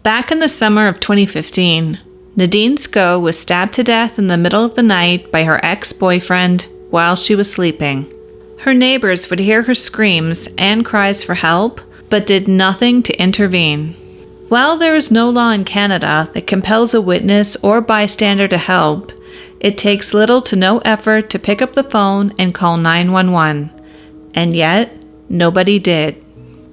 Back in the summer of 2015, Nadine Skow was stabbed to death in the middle of the night by her ex-boyfriend while she was sleeping. Her neighbors would hear her screams and cries for help, but did nothing to intervene. While there is no law in Canada that compels a witness or bystander to help, it takes little to no effort to pick up the phone and call 911. And yet, nobody did.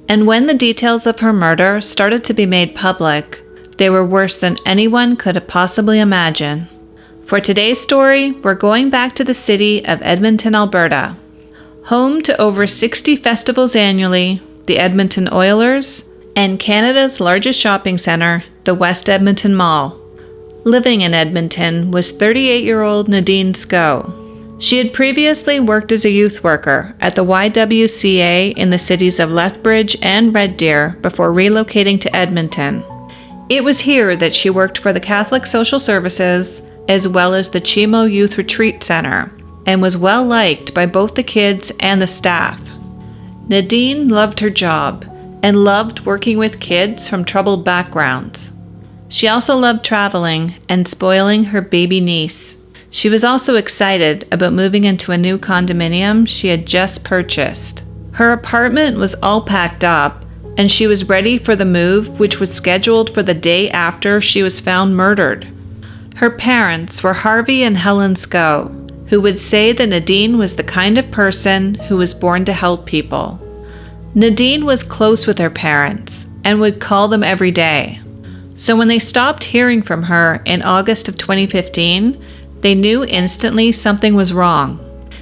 And when the details of her murder started to be made public, they were worse than anyone could have possibly imagined. For today's story, we're going back to the city of Edmonton, Alberta. Home to over 60 festivals annually, the Edmonton Oilers, and Canada's largest shopping centre, the West Edmonton Mall. Living in Edmonton was 38-year-old Nadine Skow. She had previously worked as a youth worker at the YWCA in the cities of Lethbridge and Red Deer before relocating to Edmonton. It was here that she worked for the Catholic Social Services as well as the Chimo Youth Retreat Center and was well liked by both the kids and the staff. Nadine loved her job and loved working with kids from troubled backgrounds. She also loved traveling and spoiling her baby niece. She was also excited about moving into a new condominium she had just purchased. Her apartment was all packed up, and she was ready for the move, which was scheduled for the day after she was found murdered. Her parents were Harvey and Helen Skow, who would say that Nadine was the kind of person who was born to help people. Nadine was close with her parents and would call them every day. So when they stopped hearing from her in August of 2015, they knew instantly something was wrong.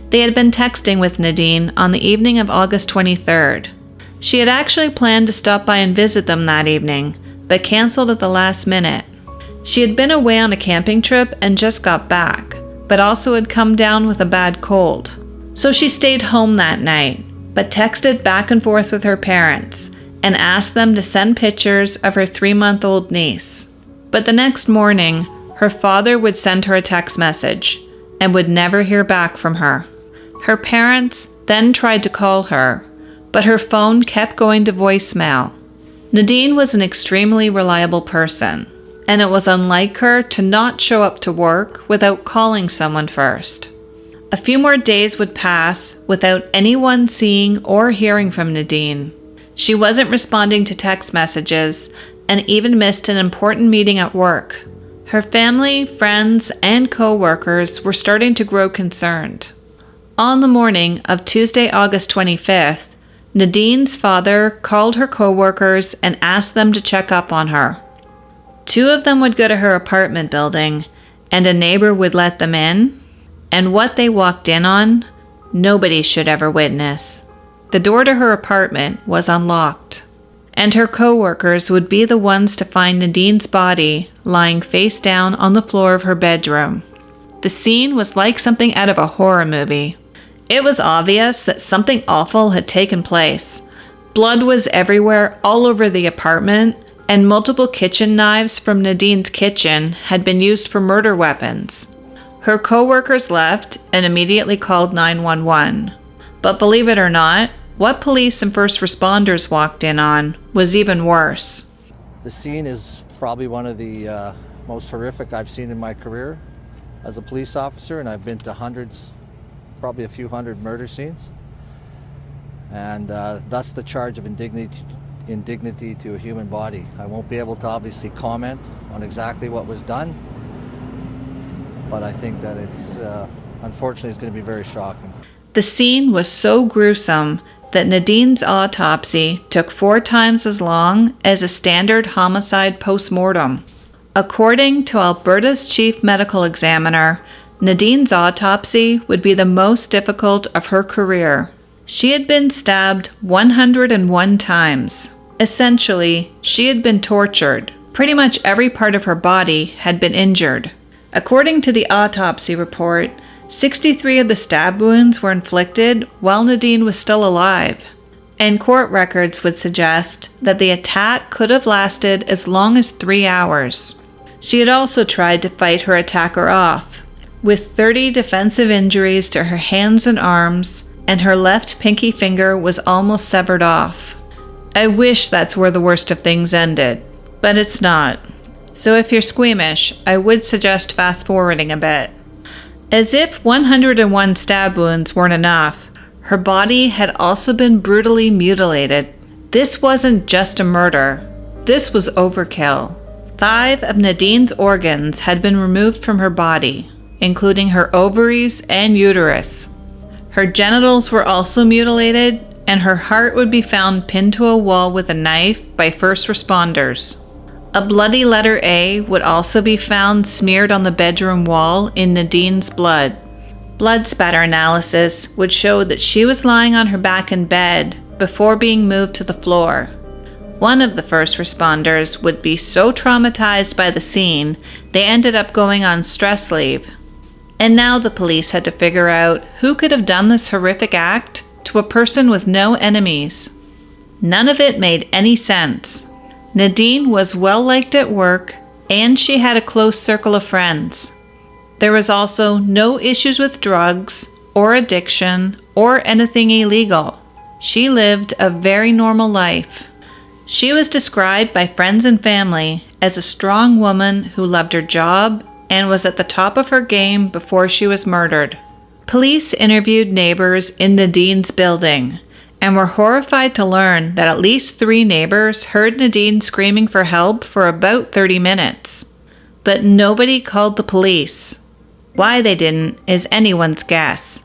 They had been texting with Nadine on the evening of August 23rd. She had actually planned to stop by and visit them that evening, but canceled at the last minute. She had been away on a camping trip and just got back, but also had come down with a bad cold. So she stayed home that night, but texted back and forth with her parents and asked them to send pictures of her 3-month-old niece. But the next morning, her father would send her a text message and would never hear back from her. Her parents then tried to call her, but her phone kept going to voicemail. Nadine was an extremely reliable person, and it was unlike her to not show up to work without calling someone first. A few more days would pass without anyone seeing or hearing from Nadine. She wasn't responding to text messages and even missed an important meeting at work. Her family, friends, and co-workers were starting to grow concerned. On the morning of Tuesday, August 25th, Nadine's father called her co-workers and asked them to check up on her. 2 of them would go to her apartment building, and a neighbor would let them in. And what they walked in on, nobody should ever witness. The door to her apartment was unlocked, and her co-workers would be the ones to find Nadine's body lying face down on the floor of her bedroom. The scene was like something out of a horror movie. It was obvious that something awful had taken place. Blood was everywhere, all over the apartment, and multiple kitchen knives from Nadine's kitchen had been used for murder weapons. Her co-workers left and immediately called 911. But believe it or not, what police and first responders walked in on was even worse. The scene is probably one of the most horrific I've seen in my career as a police officer, and I've been to hundreds, probably a few hundred murder scenes. And that's the charge of indignity to a human body. I won't be able to obviously comment on exactly what was done, but I think that it's, unfortunately, it's going to be very shocking. The scene was so gruesome that Nadine's autopsy took 4 times as long as a standard homicide post-mortem. According to Alberta's chief medical examiner, Nadine's autopsy would be the most difficult of her career. She had been stabbed 101 times. Essentially, she had been tortured. Pretty much every part of her body had been injured. According to the autopsy report, 63 of the stab wounds were inflicted while Nadine was still alive, and court records would suggest that the attack could have lasted as long as 3 hours. She had also tried to fight her attacker off, with 30 defensive injuries to her hands and arms, and her left pinky finger was almost severed off. I wish that's where the worst of things ended, But it's not. So if you're squeamish, I would suggest fast forwarding a bit. As if 101 stab wounds weren't enough, her body had also been brutally mutilated. This wasn't just a murder. This was overkill. 5 of Nadine's organs had been removed from her body, including her ovaries and uterus. Her genitals were also mutilated, and her heart would be found pinned to a wall with a knife by first responders. A bloody letter A would also be found smeared on the bedroom wall in Nadine's blood. Blood spatter analysis would show that she was lying on her back in bed before being moved to the floor. One of the first responders would be so traumatized by the scene, they ended up going on stress leave. And now the police had to figure out who could have done this horrific act to a person with no enemies. None of it made any sense. Nadine was well liked at work, and she had a close circle of friends. There was also no issues with drugs or addiction or anything illegal. She lived a very normal life. She was described by friends and family as a strong woman who loved her job and was at the top of her game before she was murdered. Police interviewed neighbors in Nadine's building and were horrified to learn that at least 3 neighbors heard Nadine screaming for help for about 30 minutes. But nobody called the police. Why they didn't is anyone's guess.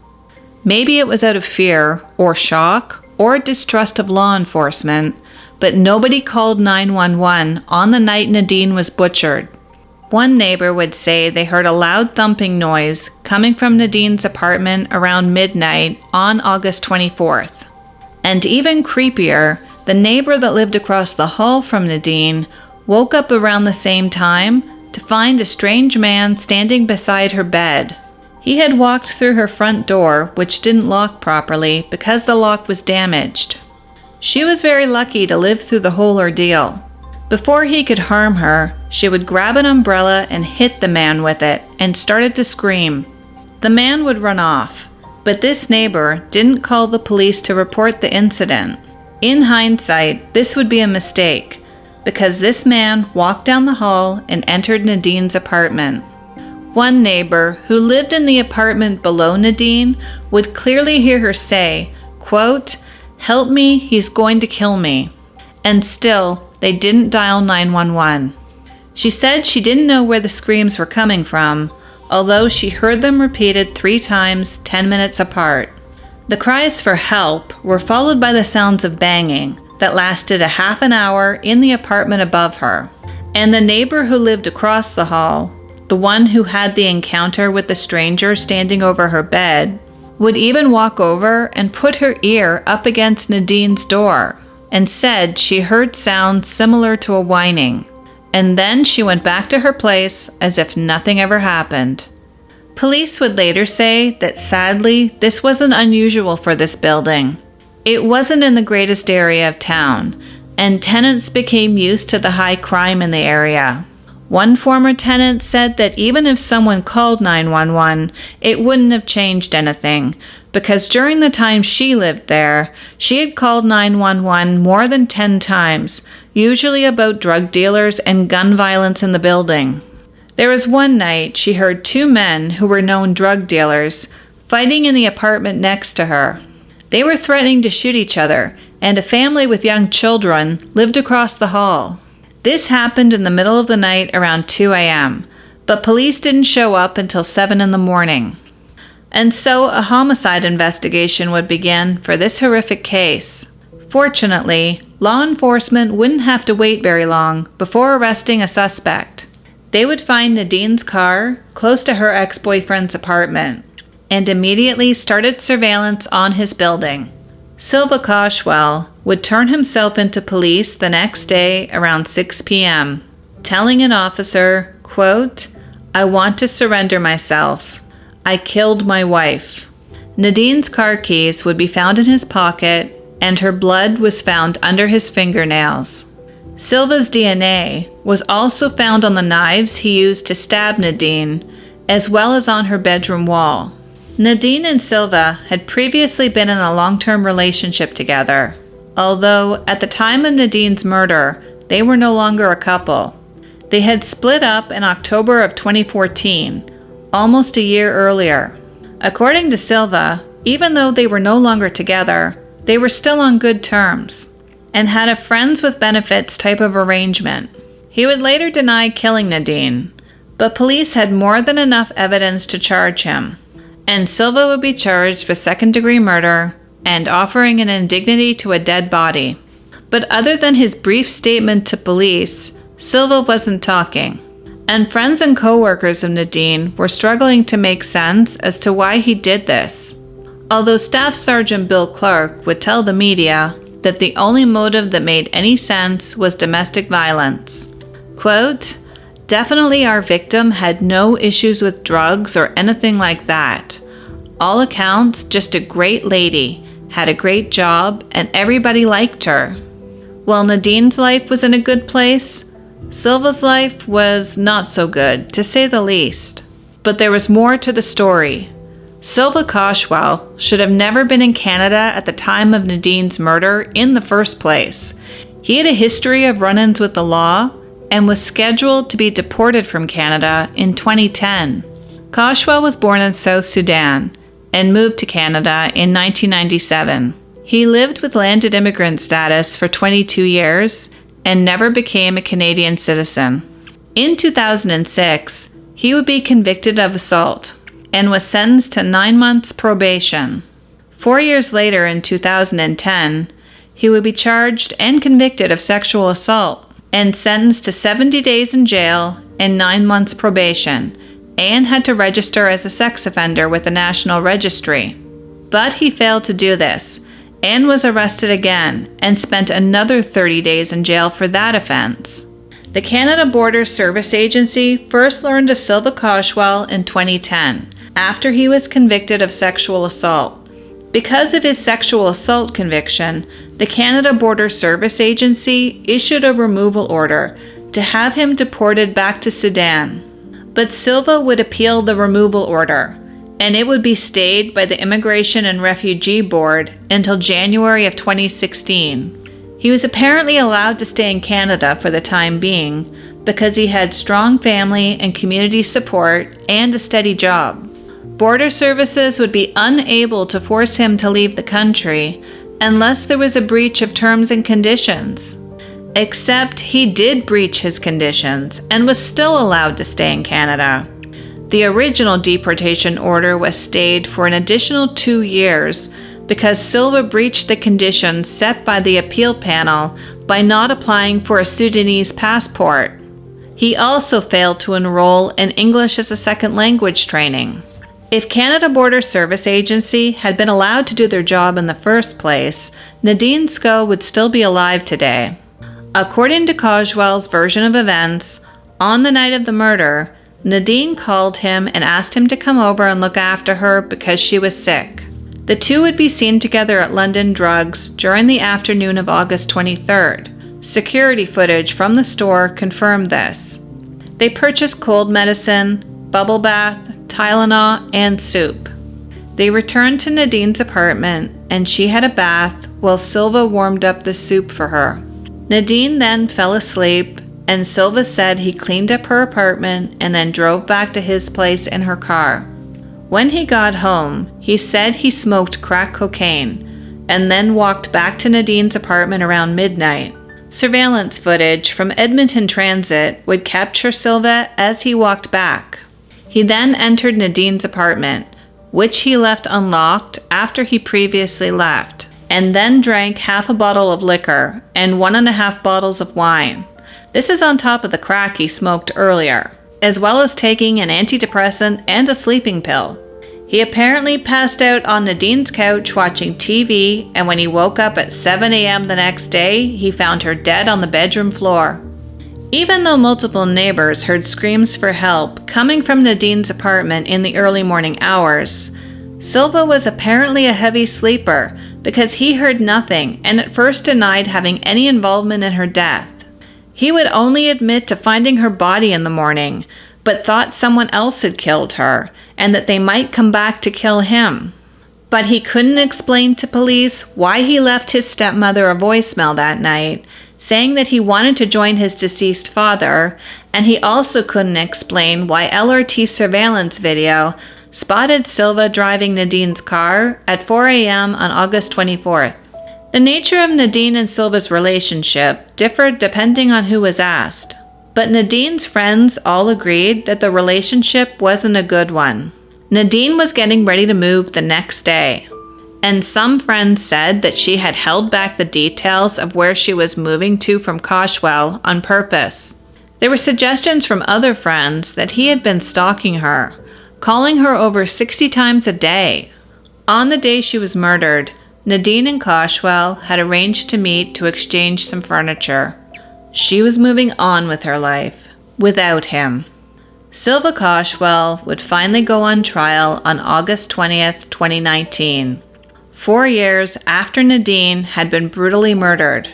Maybe it was out of fear or shock or distrust of law enforcement, but nobody called 911 on the night Nadine was butchered. One neighbor would say they heard a loud thumping noise coming from Nadine's apartment around midnight on August 24th. And even creepier, the neighbor that lived across the hall from Nadine woke up around the same time to find a strange man standing beside her bed. He had walked through her front door, which didn't lock properly because the lock was damaged. She was very lucky to live through the whole ordeal. Before he could harm her, she would grab an umbrella and hit the man with it and started to scream. The man would run off, but this neighbor didn't call the police to report the incident. In hindsight, this would be a mistake, because this man walked down the hall and entered Nadine's apartment. One neighbor who lived in the apartment below Nadine would clearly hear her say, quote, "Help me, he's going to kill me." And still, they didn't dial 911. She said she didn't know where the screams were coming from, although she heard them repeated 3 times 10 minutes apart. The cries for help were followed by the sounds of banging that lasted a half an hour in the apartment above her. And the neighbor who lived across the hall, the one who had the encounter with the stranger standing over her bed, would even walk over and put her ear up against Nadine's door and said she heard sounds similar to a whining. And then she went back to her place as if nothing ever happened. Police would later say that sadly, this wasn't unusual for this building. It wasn't in the greatest area of town, and tenants became used to the high crime in the area. One former tenant said that even if someone called 911, it wouldn't have changed anything, because during the time she lived there, she had called 911 more than 10 times, usually about drug dealers and gun violence in the building. There was one night she heard 2 men who were known drug dealers fighting in the apartment next to her. They were threatening to shoot each other, and a family with young children lived across the hall. This happened in the middle of the night around 2 a.m., but police didn't show up until 7 in the morning. And so a homicide investigation would begin for this horrific case. Fortunately, law enforcement wouldn't have to wait very long before arresting a suspect. They would find Nadine's car close to her ex-boyfriend's apartment and immediately started surveillance on his building. Silva Koshwal would turn himself into police the next day around 6 p.m., telling an officer, quote, "I want to surrender myself. I killed my wife." Nadine's car keys would be found in his pocket, and her blood was found under his fingernails. Silva's DNA was also found on the knives he used to stab Nadine, as well as on her bedroom wall. Nadine and Silva had previously been in a long-term relationship together, although at the time of Nadine's murder, They were no longer a couple. They had split up in October of 2014, almost a year earlier. According to Silva, even though they were no longer together, they were still on good terms and had a friends with benefits type of arrangement. He would later deny killing Nadine, but police had more than enough evidence to charge him, and Silva would be charged with second-degree murder and offering an indignity to a dead body. But other than his brief statement to police, Silva wasn't talking, and friends and co-workers of Nadine were struggling to make sense as to why he did this. Although Staff Sergeant Bill Clark would tell the media that the only motive that made any sense was domestic violence. Quote, "Definitely our victim had no issues with drugs or anything like that. All accounts, just a great lady, had a great job, and everybody liked her." While Nadine's life was in a good place, Silva's life was not so good, to say the least. But there was more to the story. Silva Koshwal should have never been in Canada at the time of Nadine's murder in the first place. He had a history of run-ins with the law and was scheduled to be deported from Canada in 2010. Koshwal was born in South Sudan and moved to Canada in 1997. He lived with landed immigrant status for 22 years and never became a Canadian citizen. In 2006, he would be convicted of assault and was sentenced to 9 months probation. 4 years later, in 2010, he would be charged and convicted of sexual assault and sentenced to 70 days in jail and 9 months probation, and had to register as a sex offender with the National Registry. But he failed to do this and was arrested again and spent another 30 days in jail for that offense. The Canada Border Service Agency first learned of Silva Koshwal in 2010, after he was convicted of sexual assault. Because of his sexual assault conviction, the Canada Border Service Agency issued a removal order to have him deported back to Sudan. But Silva would appeal the removal order, and it would be stayed by the Immigration and Refugee Board until January of 2016. He was apparently allowed to stay in Canada for the time being because he had strong family and community support and a steady job. Border services would be unable to force him to leave the country unless there was a breach of terms and conditions. Except he did breach his conditions and was still allowed to stay in Canada. The original deportation order was stayed for an additional 2 years because Silva breached the conditions set by the appeal panel by not applying for a Sudanese passport. He also failed to enroll in English as a second language training. If Canada Border Service Agency had been allowed to do their job in the first place, Nadine Skow would still be alive today. According to Koshwal's version of events, on the night of the murder, Nadine called him and asked him to come over and look after her because she was sick. The two would be seen together at London Drugs during the afternoon of August 23rd. Security footage from the store confirmed this. They purchased cold medicine, bubble bath, Tylenol, and soup. They returned to Nadine's apartment and she had a bath while Silva warmed up the soup for her. Nadine then fell asleep, and Silva said he cleaned up her apartment and then drove back to his place in her car. When he got home, he said he smoked crack cocaine and then walked back to Nadine's apartment around midnight. Surveillance footage from Edmonton Transit would capture Silva as he walked back. He then entered Nadine's apartment, which he left unlocked after he previously left, and then drank half a bottle of liquor and 1.5 bottles of wine. This is on top of the crack he smoked earlier, as well as taking an antidepressant and a sleeping pill. He apparently passed out on Nadine's couch watching TV, and when he woke up at 7 a.m. the next day, he found her dead on the bedroom floor. Even though multiple neighbors heard screams for help coming from Nadine's apartment in the early morning hours, Silva was apparently a heavy sleeper because he heard nothing and at first denied having any involvement in her death. He would only admit to finding her body in the morning, but thought someone else had killed her and that they might come back to kill him. But he couldn't explain to police why he left his stepmother a voicemail that night, saying that he wanted to join his deceased father, and he also couldn't explain why LRT surveillance video spotted Silva driving Nadine's car at 4 a.m. on August 24th. The nature of Nadine and Silva's relationship differed depending on who was asked, but Nadine's friends all agreed that the relationship wasn't a good one. Nadine was getting ready to move the next day, and some friends said that she had held back the details of where she was moving to from Koshwal on purpose. There were suggestions from other friends that he had been stalking her, calling her over 60 times a day. On the day she was murdered, Nadine and Koshwal had arranged to meet to exchange some furniture. She was moving on with her life, without him. Silva Koshwal would finally go on trial on August 20th, 2019, 4 years after Nadine had been brutally murdered.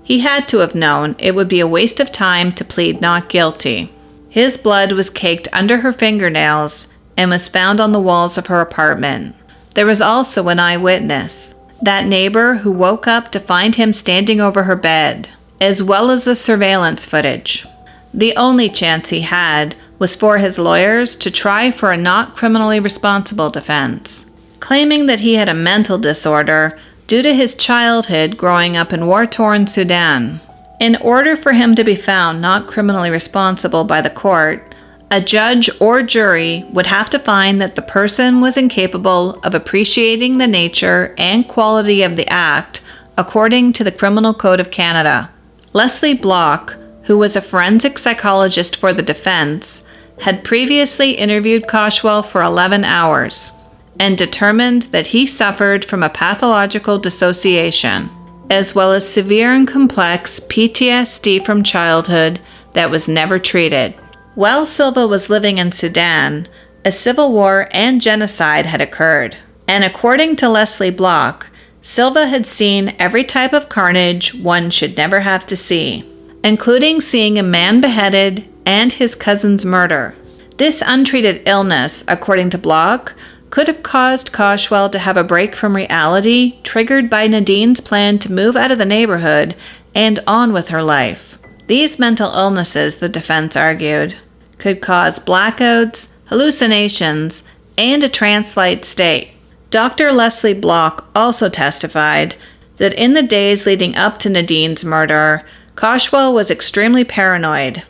He had to have known it would be a waste of time to plead not guilty. His blood was caked under her fingernails and was found on the walls of her apartment. There was also an eyewitness, that neighbor who woke up to find him standing over her bed, as well as the surveillance footage. The only chance he had was for his lawyers to try for a not criminally responsible defense, claiming that he had a mental disorder due to his childhood growing up in war-torn Sudan. In order for him to be found not criminally responsible by the court, a judge or jury would have to find that the person was incapable of appreciating the nature and quality of the act according to the Criminal Code of Canada. Leslie Block, who was a forensic psychologist for the defense, had previously interviewed Koshwal for 11 hours and determined that he suffered from a pathological dissociation, as well as severe and complex PTSD from childhood that was never treated. While Silva was living in Sudan, a civil war and genocide had occurred, and according to Leslie Block, Silva had seen every type of carnage one should never have to see, including seeing a man beheaded and his cousin's murder. This untreated illness, according to Block, could have caused Koshwal to have a break from reality triggered by Nadine's plan to move out of the neighborhood and on with her life. These mental illnesses, the defense argued, could cause blackouts, hallucinations, and a trance-like state. Dr. Leslie Block also testified that in the days leading up to Nadine's murder, Koshwal was extremely paranoid.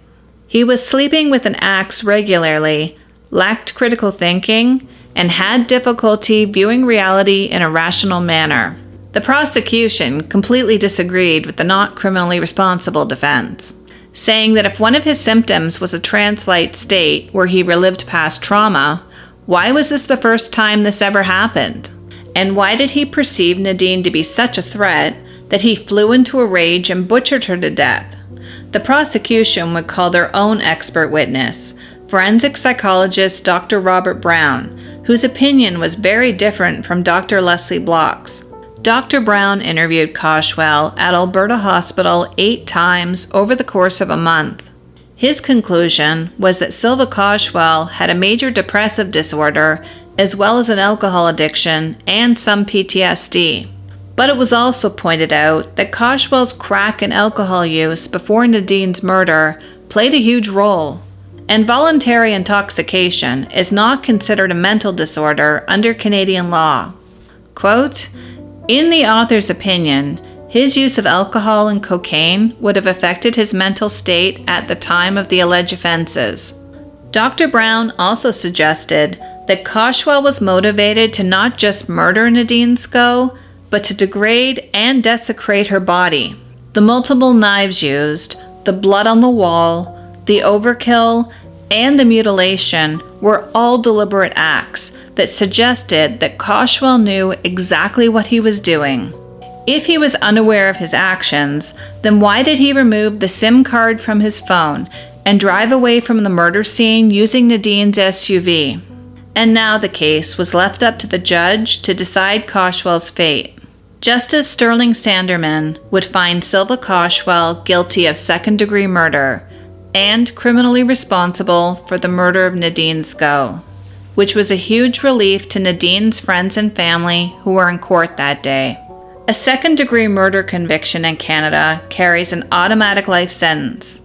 He was sleeping with an axe regularly, lacked critical thinking, and had difficulty viewing reality in a rational manner. The prosecution completely disagreed with the not criminally responsible defense, saying that if one of his symptoms was a trance-like state where he relived past trauma, why was this the first time this ever happened? And why did he perceive Nadine to be such a threat that he flew into a rage and butchered her to death? The prosecution would call their own expert witness, forensic psychologist Dr. Robert Brown, whose opinion was very different from Dr. Leslie Block's. Dr. Brown interviewed Koshwal at Alberta Hospital 8 times over the course of a month. His conclusion was that Silva Koshwal had a major depressive disorder as well as an alcohol addiction and some PTSD. But it was also pointed out that Koshwal's crack and alcohol use before Nadine's murder played a huge role. And voluntary intoxication is not considered a mental disorder under Canadian law. Quote, in the author's opinion, his use of alcohol and cocaine would have affected his mental state at the time of the alleged offenses. Dr. Brown also suggested that Koshwal was motivated to not just murder Nadine Skow, but to degrade and desecrate her body. The multiple knives used, the blood on the wall, the overkill, and the mutilation were all deliberate acts that suggested that Koshwal knew exactly what he was doing. If he was unaware of his actions, then why did he remove the SIM card from his phone and drive away from the murder scene using Nadine's SUV? And now the case was left up to the judge to decide Koshwal's fate. Justice Sterling Sanderman would find Silva Koshwal guilty of second-degree murder and criminally responsible for the murder of Nadine Skow, which was a huge relief to Nadine's friends and family who were in court that day, A second-degree murder conviction in Canada carries an automatic life sentence.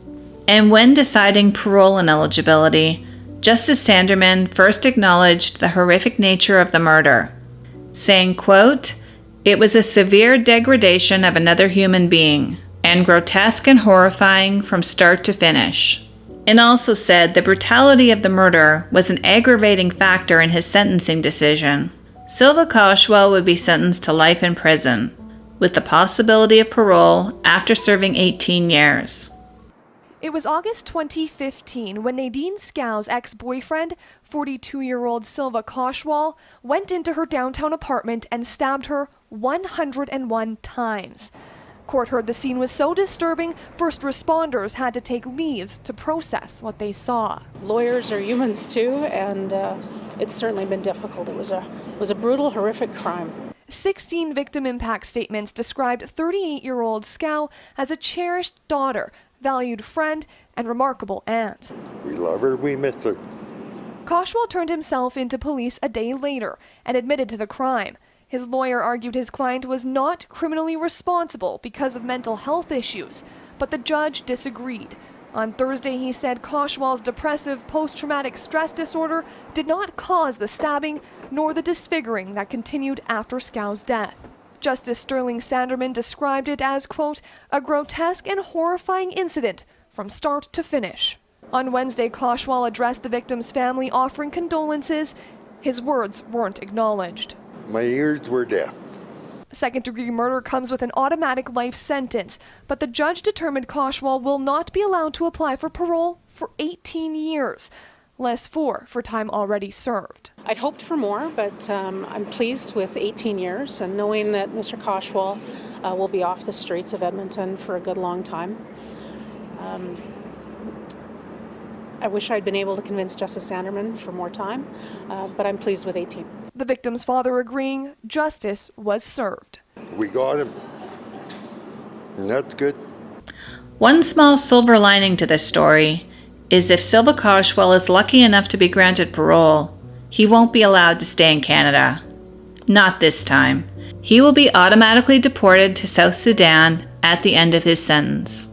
And when deciding parole ineligibility, Justice Sanderman first acknowledged the horrific nature of the murder, saying, quote, "It was a severe degradation of another human being, and grotesque and horrifying from start to finish," and also said the brutality of the murder was an aggravating factor in his sentencing decision. Silva Koshwal would be sentenced to life in prison, with the possibility of parole after serving 18 years. It was August 2015 when Nadine Skow's ex-boyfriend, 42-year-old Silva Koshwal, went into her downtown apartment and stabbed her 101 times. Court heard the scene was so disturbing, first responders had to take leaves to process what they saw. Lawyers are humans too, and it's certainly been difficult. It was a brutal, horrific crime. 16 victim impact statements described 38-year-old Skow as a cherished daughter, valued friend, and remarkable aunt. We love her, we miss her. Koshwal turned himself into police a day later and admitted to the crime. His lawyer argued his client was not criminally responsible because of mental health issues, but the judge disagreed. On Thursday, he said Koshwal's depressive post-traumatic stress disorder did not cause the stabbing nor the disfiguring that continued after Skow's death. Justice Sterling Sanderman described it as, quote, "a grotesque and horrifying incident from start to finish." On Wednesday, Koshwal addressed the victim's family, offering condolences. His words weren't acknowledged. My ears were deaf. Second-degree murder comes with an automatic life sentence, but the judge determined Koshwal will not be allowed to apply for parole for 18 years, less for time already served. I'd hoped for more, but I'm pleased with 18 years and knowing that Mr. Koshwal will be off the streets of Edmonton for a good long time. I wish I'd been able to convince Justice Sanderman for more time, but I'm pleased with 18. The victim's father agreeing justice was served. We got him. And that's good. One small silver lining to this story is if Silva Koshwal is lucky enough to be granted parole, he won't be allowed to stay in Canada. Not this time. He will be automatically deported to South Sudan at the end of his sentence.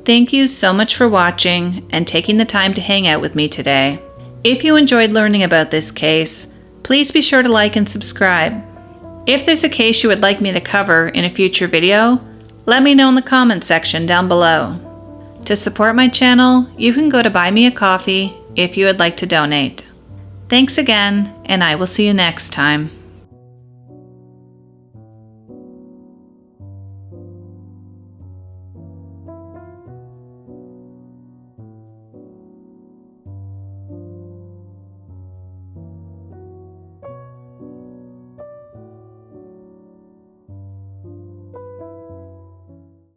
Thank you so much for watching and taking the time to hang out with me today. If you enjoyed learning about this case, please be sure to like and subscribe. If there's a case you would like me to cover in a future video, let me know in the comments section down below. To support my channel, you can go to Buy Me a Coffee if you would like to donate. Thanks again, and I will see you next time.